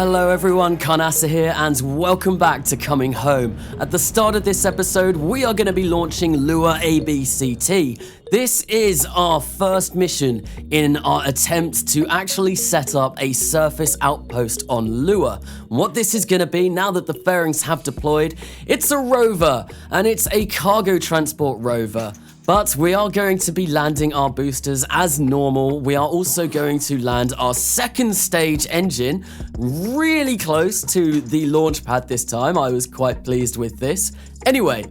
Hello everyone, Carnasa here and welcome back to Coming Home. At the start of this episode, we are going to be launching Lua ABCT. This is our first mission in our attempt to actually set up a surface outpost on Lua. What this is going to be, now that the fairings have deployed, it's a rover, and it's a cargo transport rover. But we are going to be landing our boosters as normal. We are also going to land our second stage engine really close to the launch pad this time. I was quite pleased with this. Anyway,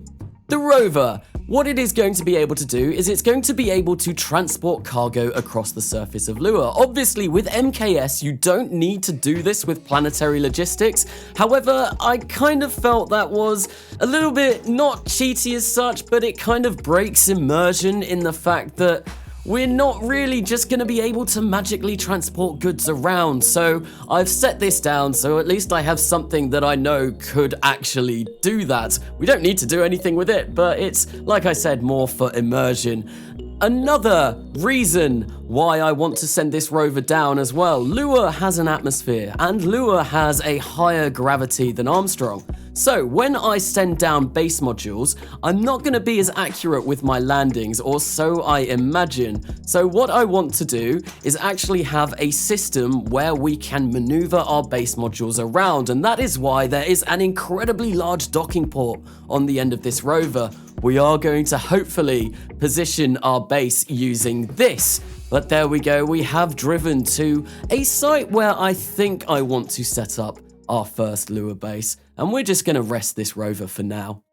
the rover, what it is going to be able to do is it's going to be able to transport cargo across the surface of Lua. Obviously, with MKS, you don't need to do this with planetary logistics. However, I kind of felt that was a little bit not cheaty as such, but it kind of breaks immersion in the fact that we're not really just going to be able to magically transport goods around. So I've set this down so at least I have something that I know could actually do that. We don't need to do anything with it, but it's, like I said, more for immersion. Another reason why I want to send this rover down as well. Lua has an atmosphere, and Lua has a higher gravity than Armstrong. So when I send down base modules, I'm not going to be as accurate with my landings, or so I imagine. So what I want to do is actually have a system where we can maneuver our base modules around, and that is why there is an incredibly large docking port on the end of this rover. We are going to hopefully position our base using this. But there we go, we have driven to a site where I think I want to set up our first Lua base, and we're just going to rest this rover for now.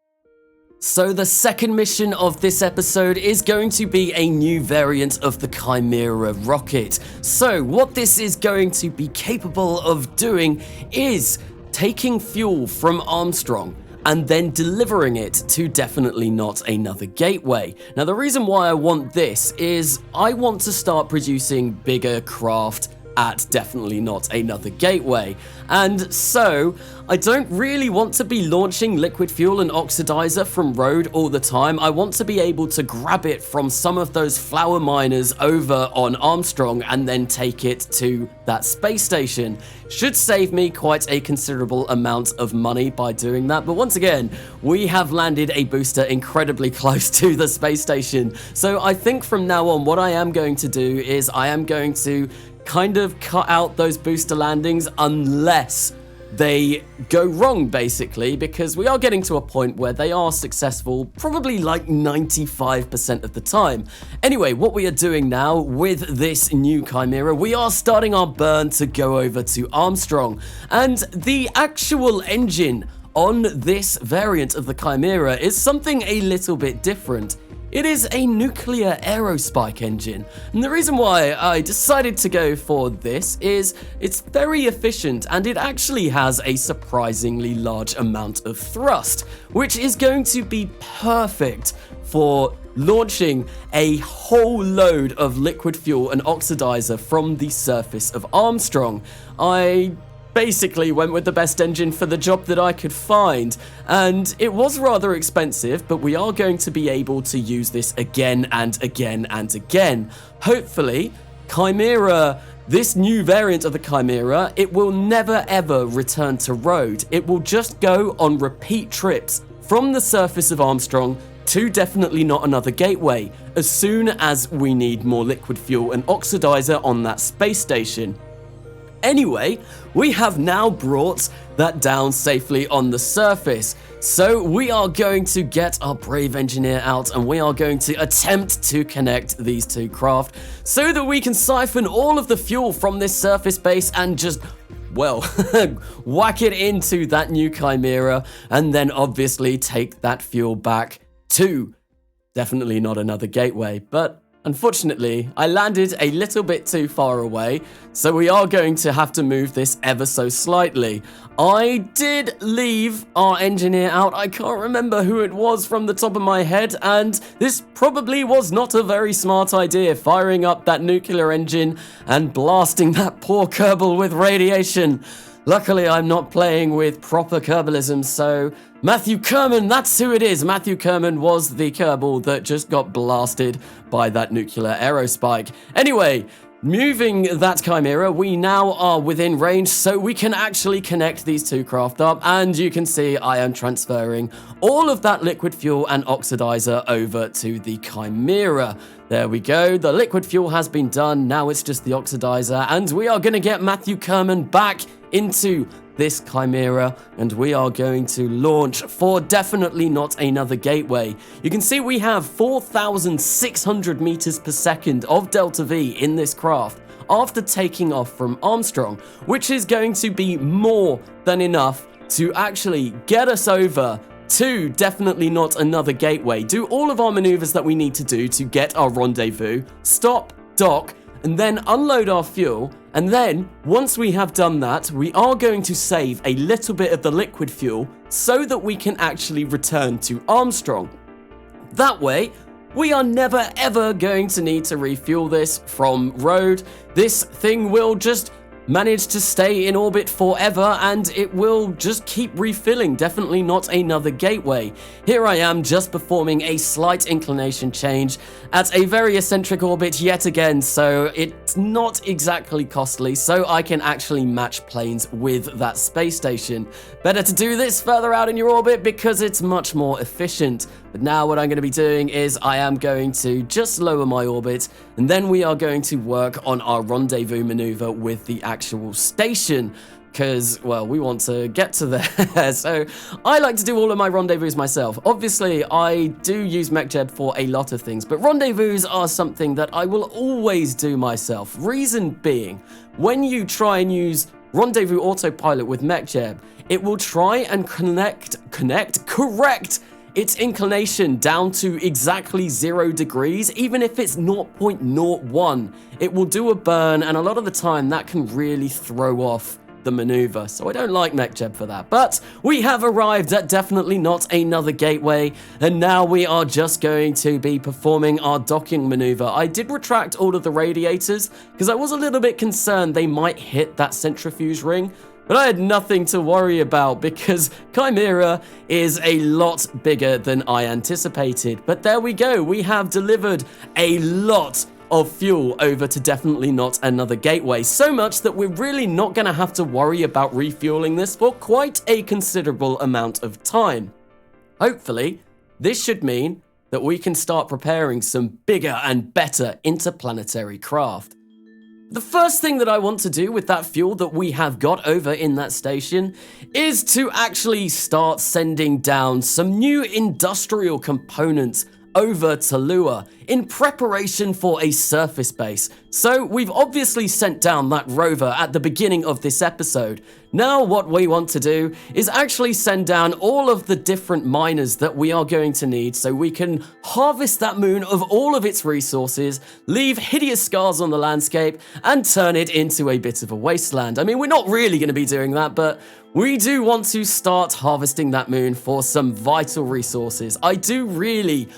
So the second mission of this episode is going to be a new variant of the Chimera rocket. So what this is going to be capable of doing is taking fuel from Armstrong and then delivering it to definitely not another gateway. Now, the reason why I want this is I want to start producing bigger craft at definitely not another gateway. And so I don't really want to be launching liquid fuel and oxidizer from road all the time. I want to be able to grab it from some of those flower miners over on Armstrong and then take it to that space station. Should save me quite a considerable amount of money by doing that. But once again, we have landed a booster incredibly close to the space station. So I think from now on, what I am going to do is I am going to kind of cut out those booster landings unless they go wrong, basically, because we are getting to a point where they are successful probably like 95% of the time. Anyway, what we are doing now with this new Chimera, we are starting our burn to go over to Armstrong, and the actual engine on this variant of the Chimera is something a little bit different. It is a nuclear aerospike engine, and the reason why I decided to go for this is it's very efficient and it actually has a surprisingly large amount of thrust, which is going to be perfect for launching a whole load of liquid fuel and oxidizer from the surface of Armstrong. I basically went with the best engine for the job that I could find, and it was rather expensive, but we are going to be able to use this again and again and again. Hopefully, Chimera, this new variant of the Chimera, it will never ever return to road. It will just go on repeat trips from the surface of Armstrong to definitely not another gateway, as soon as we need more liquid fuel and oxidizer on that space station. Anyway, we have now brought that down safely on the surface. So we are going to get our brave engineer out and we are going to attempt to connect these two craft so that we can siphon all of the fuel from this surface base and just, well, whack it into that new Chimera and then obviously take that fuel back to definitely not another gateway. But unfortunately, I landed a little bit too far away, so we are going to have to move this ever so slightly. I did leave our engineer out. I can't remember who it was from the top of my head, and this probably was not a very smart idea, firing up that nuclear engine and blasting that poor Kerbal with radiation. Luckily, I'm not playing with proper Kerbalism, so Matthew Kerman, that's who it is. Matthew Kerman was the Kerbal that just got blasted by that nuclear aerospike. Anyway, Moving that Chimera, we now are within range, so we can actually connect these two craft up, and you can see I am transferring all of that liquid fuel and oxidizer over to the Chimera. There we go, the liquid fuel has been done, now it's just the oxidizer, and we are going to get Matthew Kerman back into this Chimera, and we are going to launch for definitely not another gateway. You can see we have 4,600 meters per second of Delta V in this craft after taking off from Armstrong, which is going to be more than enough to actually get us over to definitely not another gateway, do all of our maneuvers that we need to do to get our rendezvous, stop, dock, and then unload our fuel. And then, once we have done that, we are going to save a little bit of the liquid fuel so that we can actually return to Armstrong. That way, we are never ever going to need to refuel this from road. This thing will just manage to stay in orbit forever, and it will just keep refilling, definitely not another gateway. Here I am just performing a slight inclination change at a very eccentric orbit yet again, so it's not exactly costly, so I can actually match planes with that space station. Better to do this further out in your orbit because it's much more efficient. But now what I'm going to be doing is I am going to just lower my orbit, and then we are going to work on our rendezvous maneuver with the actual station, because, well, we want to get to there. So I like to do all of my rendezvous myself. Obviously, I do use MechJeb for a lot of things, but rendezvous are something that I will always do myself. Reason being, when you try and use rendezvous autopilot with MechJeb, it will try and correct its inclination down to exactly 0 degrees, even if it's 0.01. It will do a burn, and a lot of the time that can really throw off the maneuver, so I don't like MechJeb for that. But we have arrived at definitely not another gateway, and now we are just going to be performing our docking maneuver. I did retract all of the radiators because I was a little bit concerned they might hit that centrifuge ring, but I had nothing to worry about because Chimera is a lot bigger than I anticipated. But there we go, we have delivered a lot of fuel over to definitely not another gateway. So much that we're really not going to have to worry about refueling this for quite a considerable amount of time. Hopefully, this should mean that we can start preparing some bigger and better interplanetary craft. The first thing that I want to do with that fuel that we have got over in that station is to actually start sending down some new industrial components over to Lua in preparation for a surface base. So we've obviously sent down that rover at the beginning of this episode. Now what we want to do is actually send down all of the different miners that we are going to need so we can harvest that moon of all of its resources, leave hideous scars on the landscape, and turn it into a bit of a wasteland. I mean, we're not really going to be doing that, but we do want to start harvesting that moon for some vital resources. I do really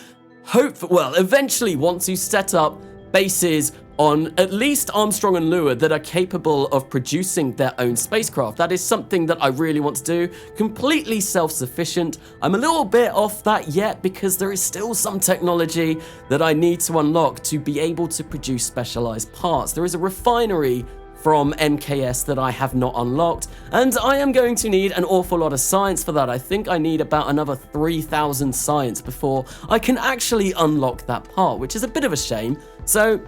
eventually want to set up bases on at least Armstrong and Lua that are capable of producing their own spacecraft. That is something that I really want to do, completely self-sufficient. I'm a little bit off that yet because there is still some technology that I need to unlock to be able to produce specialized parts. There is a refinery from MKS that I have not unlocked, and I am going to need an awful lot of science for that. I think I need about another 3,000 science before I can actually unlock that part, which is a bit of a shame. So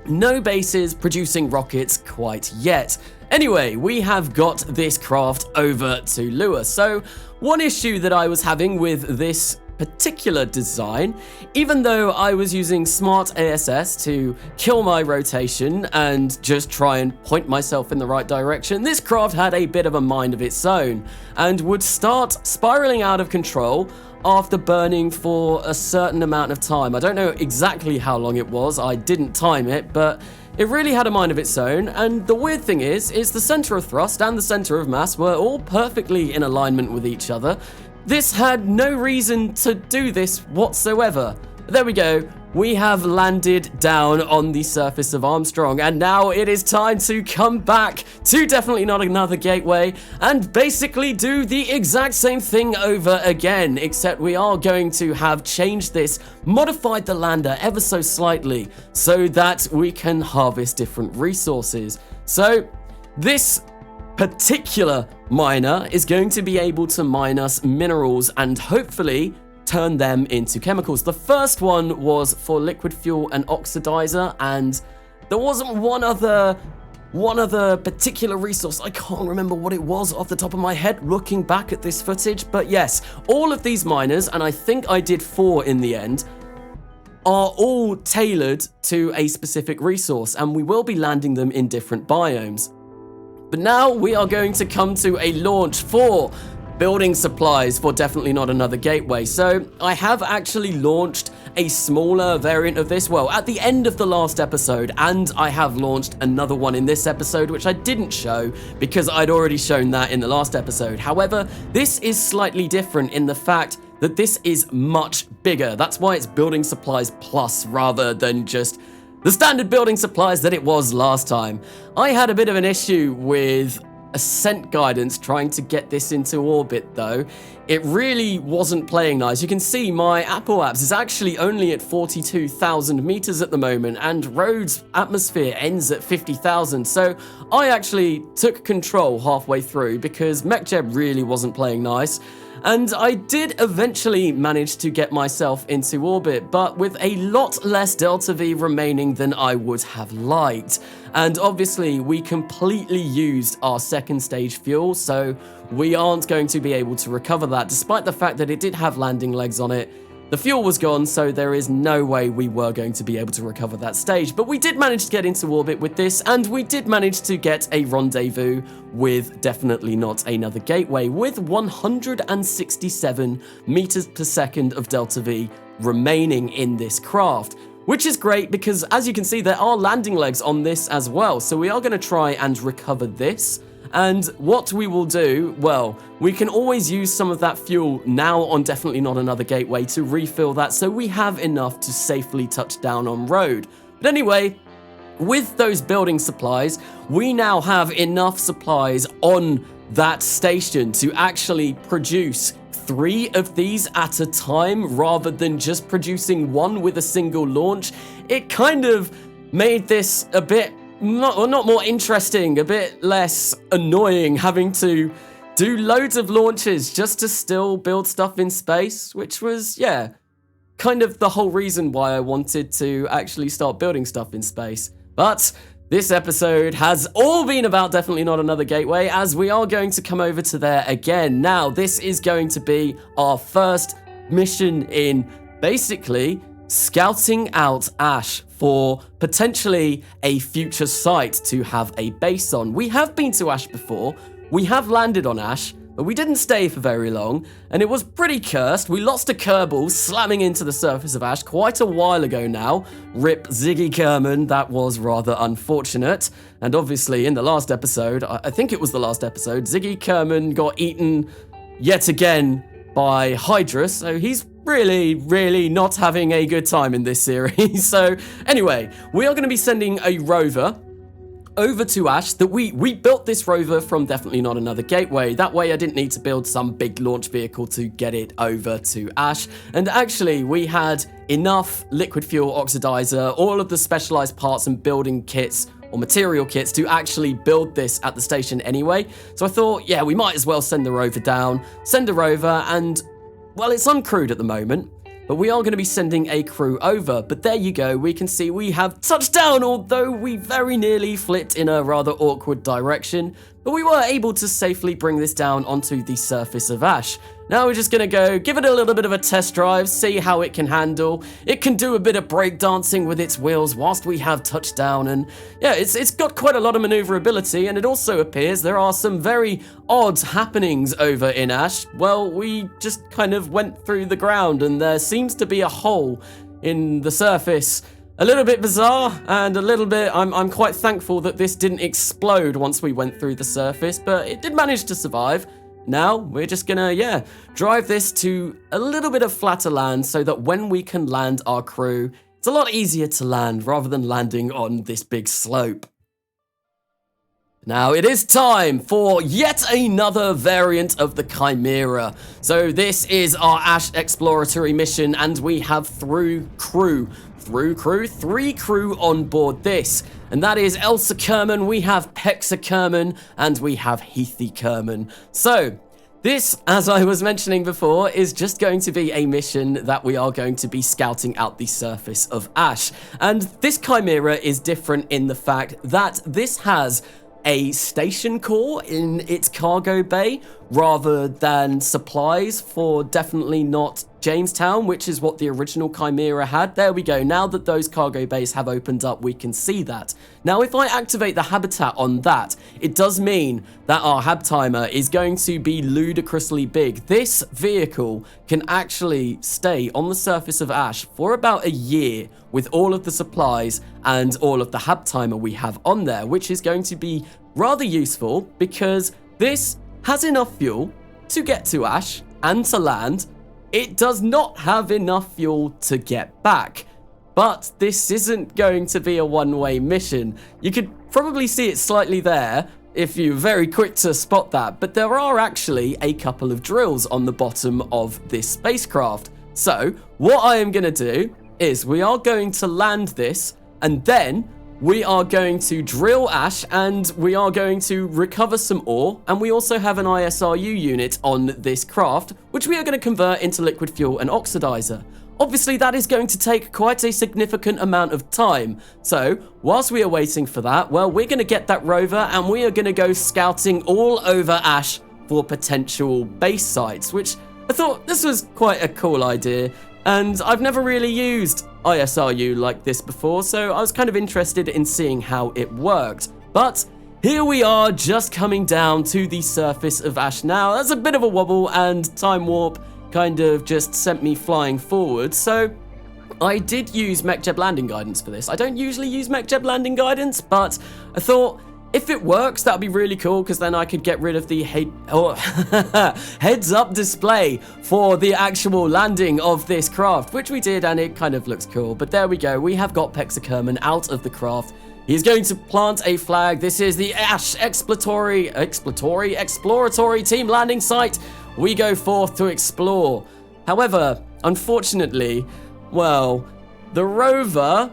no bases producing rockets quite yet. Anyway, we have got this craft over to Lua. So one issue that I was having with this particular design, even though I was using smart ASS to kill my rotation and just try and point myself in the right direction, this craft had a bit of a mind of its own and would start spiraling out of control after burning for a certain amount of time. I don't know exactly how long it was, I didn't time it, but it really had a mind of its own. And the weird thing is the center of thrust and the center of mass were all perfectly in alignment with each other. This had no reason to do this whatsoever. There we go. We have landed down on the surface of Armstrong, and now it is time to come back to Definitely Not Another Gateway and basically do the exact same thing over again, except we are going to have changed this, modified the lander ever so slightly so that we can harvest different resources. So this particular miner is going to be able to mine us minerals and hopefully turn them into chemicals. The first one was for liquid fuel and oxidizer, and there wasn't one other particular resource. I can't remember what it was off the top of my head looking back at this footage, but yes, all of these miners, and I think I did 4 in the end, are all tailored to a specific resource, and we will be landing them in different biomes. But now we are going to come to a launch for building supplies for Definitely Not Another Gateway. So I have actually launched a smaller variant of this, well, at the end of the last episode, and I have launched another one in this episode, which I didn't show because I'd already shown that in the last episode. However, this is slightly different in the fact that this is much bigger. That's why it's Building Supplies Plus rather than just the standard building supplies that it was last time. I had a bit of an issue with ascent guidance trying to get this into orbit though. It really wasn't playing nice. You can see my Apple Apps is actually only at 42,000 meters at the moment, and Rhodes atmosphere ends at 50,000. So I actually took control halfway through because MechJeb really wasn't playing nice. And I did eventually manage to get myself into orbit, but with a lot less Delta V remaining than I would have liked. And obviously we completely used our second stage fuel, so we aren't going to be able to recover that, despite the fact that it did have landing legs on it. The fuel was gone, so there is no way we were going to be able to recover that stage. But we did manage to get into orbit with this, and we did manage to get a rendezvous with Definitely Not Another Gateway with 167 meters per second of Delta V remaining in this craft. Which is great because, as you can see, there are landing legs on this as well. So we are going to try and recover this. And what we will do, well, we can always use some of that fuel now on Definitely Not Another Gateway to refill that so we have enough to safely touch down on road. But anyway, with those building supplies, we now have enough supplies on that station to actually produce 3 of these at a time rather than just producing 1 with a single launch. It kind of made this a bit not more interesting, a bit less annoying having to do loads of launches just to still build stuff in space, which was, yeah, kind of the whole reason why I wanted to actually start building stuff in space. But this episode has all been about Definitely Not Another Gateway, as we are going to come over to there again. Now, this is going to be our first mission in basically scouting out Ash for potentially a future site to have a base on. We have been to Ash before, we have landed on Ash, but we didn't stay for very long, and it was pretty cursed. We lost a Kerbal slamming into the surface of Ash quite a while ago now. Rip Ziggy Kerman, that was rather unfortunate. And obviously in the last episode, I think it was the last episode, Ziggy Kerman got eaten yet again by Hydra, so he's really not having a good time in this series. So anyway, we are going to be sending a rover over to Ash. That we built this rover from Definitely Not Another Gateway. That way I didn't need to build some big launch vehicle to get it over to Ash. And actually we had enough liquid fuel oxidizer, all of the specialized parts and building kits or material kits to actually build this at the station anyway. So I thought, yeah, we might as well send the rover down, send a rover, and well, it's uncrewed at the moment, but we are going to be sending a crew over. But there you go, we can see we have touched down, although we very nearly flipped in a rather awkward direction. But we were able to safely bring this down onto the surface of Ash. Now we're just going to go give it a little bit of a test drive, see how it can handle. It can do a bit of breakdancing with its wheels whilst we have touchdown, and yeah, it's got quite a lot of maneuverability, and it also appears there are some very odd happenings over in Ash. Well, we just kind of went through the ground and there seems to be a hole in the surface. A little bit bizarre, and a little bit, I'm quite thankful that this didn't explode once we went through the surface, but it did manage to survive. now we're just gonna, yeah, drive this to a little bit of flatter land so that when we can land our crew, it's a lot easier to land rather than landing on this big slope. Now it is time for yet another variant of the Chimera. So this is our Ash exploratory mission, and we have three crew on board this. And that is Elsa Kerman, we have Pexa Kerman, and we have Heathy Kerman. So this, as I was mentioning before, is just going to be a mission that we are going to be scouting out the surface of Ash. And this Chimera is different in the fact that this has a station core in its cargo bay rather than supplies, for definitely not Jamestown, which is what the original Chimera had. There we go. Now that those cargo bays have opened up, we can see that. Now, if I activate the habitat on that, it does mean that our hab timer is going to be ludicrously big. This vehicle can actually stay on the surface of Ash for about a year with all of the supplies and all of the hab timer we have on there, which is going to be rather useful because this has enough fuel to get to Ash and to land. It does not have enough fuel to get back. But this isn't going to be a one-way mission. You could probably see it slightly there if you're very quick to spot that, but there are actually a couple of drills on the bottom of this spacecraft. So what I am going to do is we are going to land this, and then we are going to drill Ash, and we are going to recover some ore, and we also have an ISRU unit on this craft, which we are going to convert into liquid fuel and oxidizer. Obviously, that is going to take quite a significant amount of time. So, whilst we are waiting for that, well, we're going to get that rover, and we are going to go scouting all over Ash for potential base sites, which I thought this was quite a cool idea. And I've never really used ISRU like this before, so I was kind of interested in seeing how it worked. But here we are, just coming down to the surface of Ash now. That's a bit of a wobble, and Time Warp kind of just sent me flying forward. So I did use MechJeb landing guidance for this. I don't usually use MechJeb landing guidance, but I thought if it works, that'd be really cool, because then I could get rid of the heads-up display for the actual landing of this craft, which we did, and it kind of looks cool. But there we go. We have got Pexa Kerman out of the craft. He's going to plant a flag. This is the Ash exploratory team landing site. We go forth to explore. However, unfortunately, well, the rover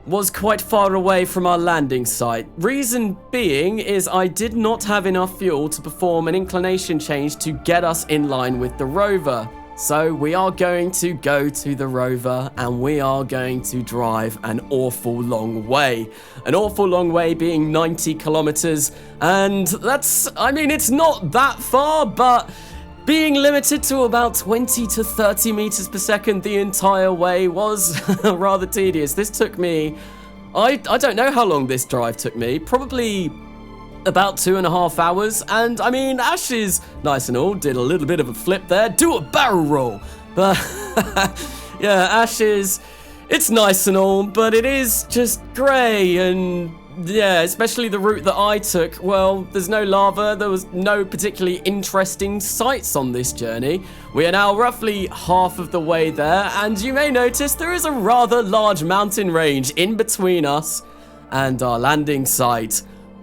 was quite far away from our landing site. Reason being is I did not have enough fuel to perform an inclination change to get us in line with the rover. So we are going to go to the rover, and we are going to drive an awful long way. An awful long way being 90 kilometers. And that's, I mean, it's not that far, but being limited to about 20 to 30 meters per second the entire way was rather tedious. This took me, I don't know how long this drive took me, probably about 2.5 hours. And I mean, Ash is nice and all, did a little bit of a flip there, do a barrel roll. But yeah, Ash is, it's nice and all, but it is just grey, and yeah, especially the route that I took. Well, there's no lava, there was no particularly interesting sights on this journey. We are now roughly half of the way there, and you may notice there is a rather large mountain range in between us and our landing site,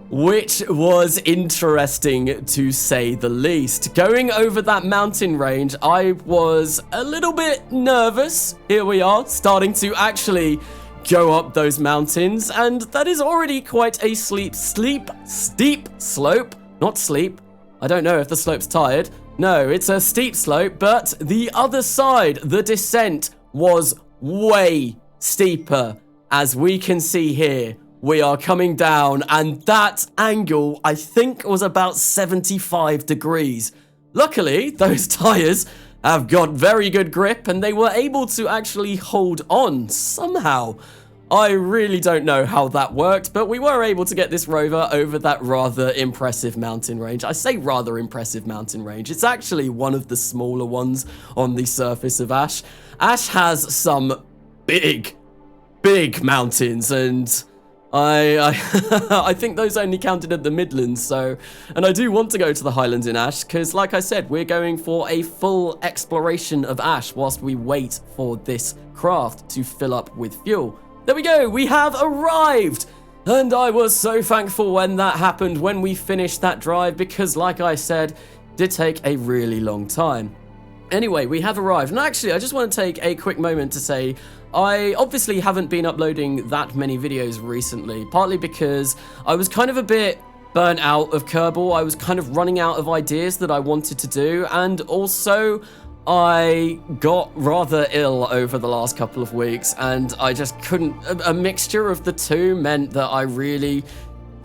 which was interesting to say the least. Going over that mountain range, I was a little bit nervous. Here we are, starting to actually go up those mountains, and that is already quite a steep slope. Not sleep. I don't know if the slope's tired. No, it's a steep slope, but the other side, the descent, was way steeper. As we can see here, we are coming down, and that angle, I think, was about 75 degrees. Luckily, those tires have got very good grip, and they were able to actually hold on somehow. I really don't know how that worked, but we were able to get this rover over that rather impressive mountain range. I say rather impressive mountain range. It's actually one of the smaller ones on the surface of Ash. Ash has some big mountains, and I think those only counted at the Midlands, so... And I do want to go to the Highlands in Ash, because like I said, we're going for a full exploration of Ash whilst we wait for this craft to fill up with fuel. There we go, we have arrived! And I was so thankful when that happened, when we finished that drive, because like I said, it did take a really long time. Anyway, we have arrived, and actually I just want to take a quick moment to say I obviously haven't been uploading that many videos recently, partly because I was kind of a bit burnt out of Kerbal. I was kind of running out of ideas that I wanted to do, and also I got rather ill over the last couple of weeks, and I just couldn't, a mixture of the two meant that I really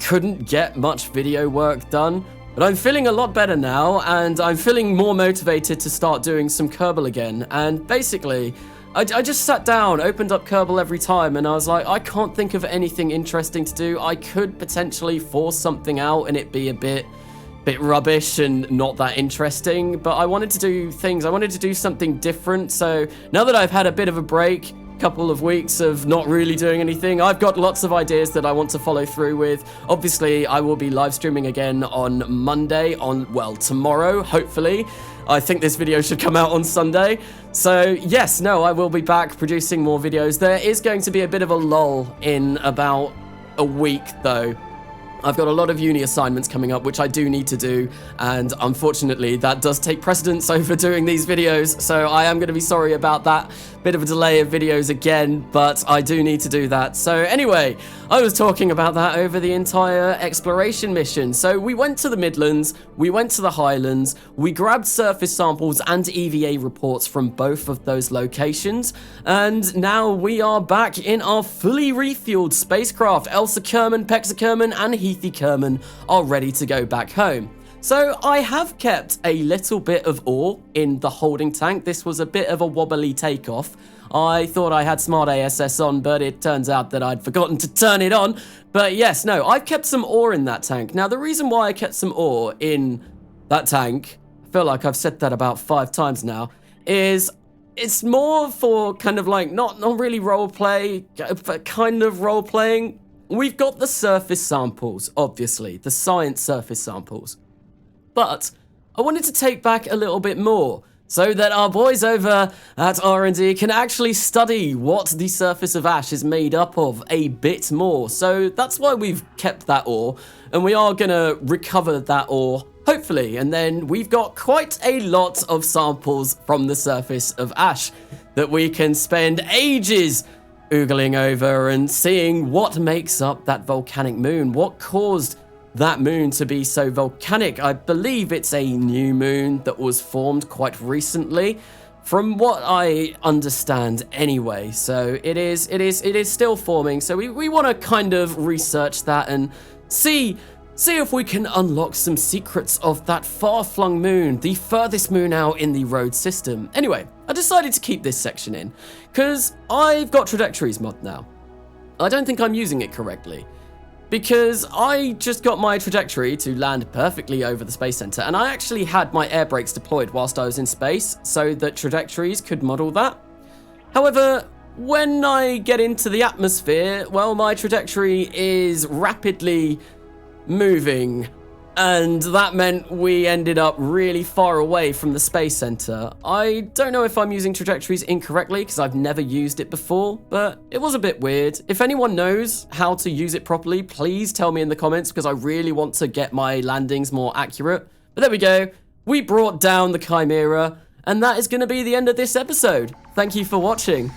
couldn't get much video work done. But I'm feeling a lot better now, and I'm feeling more motivated to start doing some Kerbal again. And basically, I just sat down, opened up Kerbal every time, and I was like, I can't think of anything interesting to do. I could potentially force something out and it be a bit rubbish and not that interesting, but I wanted to do things. I wanted to do something different. So now that I've had a bit of a break, couple of weeks of not really doing anything, I've got lots of ideas that I want to follow through with. Obviously, I will be live streaming again on Monday, tomorrow, hopefully. I think this video should come out on Sunday. So yes, no, I will be back producing more videos. There is going to be a bit of a lull in about a week though. I've got a lot of uni assignments coming up, which I do need to do, and unfortunately that does take precedence over doing these videos, so I am going to be sorry about that. Bit of a delay of videos again, but I do need to do that. So anyway, I was talking about that over the entire exploration mission. So we went to the Midlands, we went to the Highlands, we grabbed surface samples and EVA reports from both of those locations, and now we are back in our fully refueled spacecraft. Elsa Kerman, Pexa Kerman, and Heathy Kerman are ready to go back home. So I have kept a little bit of ore in the holding tank. This was a bit of a wobbly takeoff. I thought I had smart ASS on, but it turns out that I'd forgotten to turn it on. But yes, no, I've kept some ore in that tank. Now, the reason why I kept some ore in that tank, I feel like I've said that about 5 times now, is it's more for kind of like not really role play, but kind of role playing. We've got the surface samples, obviously, the science surface samples. But I wanted to take back a little bit more so that our boys over at R&D can actually study what the surface of Ash is made up of a bit more. So that's why we've kept that ore, and we are going to recover that ore, hopefully. And then we've got quite a lot of samples from the surface of Ash that we can spend ages oogling over and seeing what makes up that volcanic moon, what caused that moon to be so volcanic. I believe it's a new moon that was formed quite recently, from what I understand anyway. So it is still forming. So we want to kind of research that and see if we can unlock some secrets of that far-flung moon, the furthest moon out in the road system. Anyway, I decided to keep this section in because I've got trajectories mod now. I don't think I'm using it correctly, because I just got my trajectory to land perfectly over the Space Center, and I actually had my air brakes deployed whilst I was in space so that trajectories could model that. However, when I get into the atmosphere, well, my trajectory is rapidly moving, and that meant we ended up really far away from the Space Center. I don't know if I'm using trajectories incorrectly because I've never used it before, but it was a bit weird. If anyone knows how to use it properly, please tell me in the comments, because I really want to get my landings more accurate. But there we go. We brought down the Chimera, and that is going to be the end of this episode. Thank you for watching.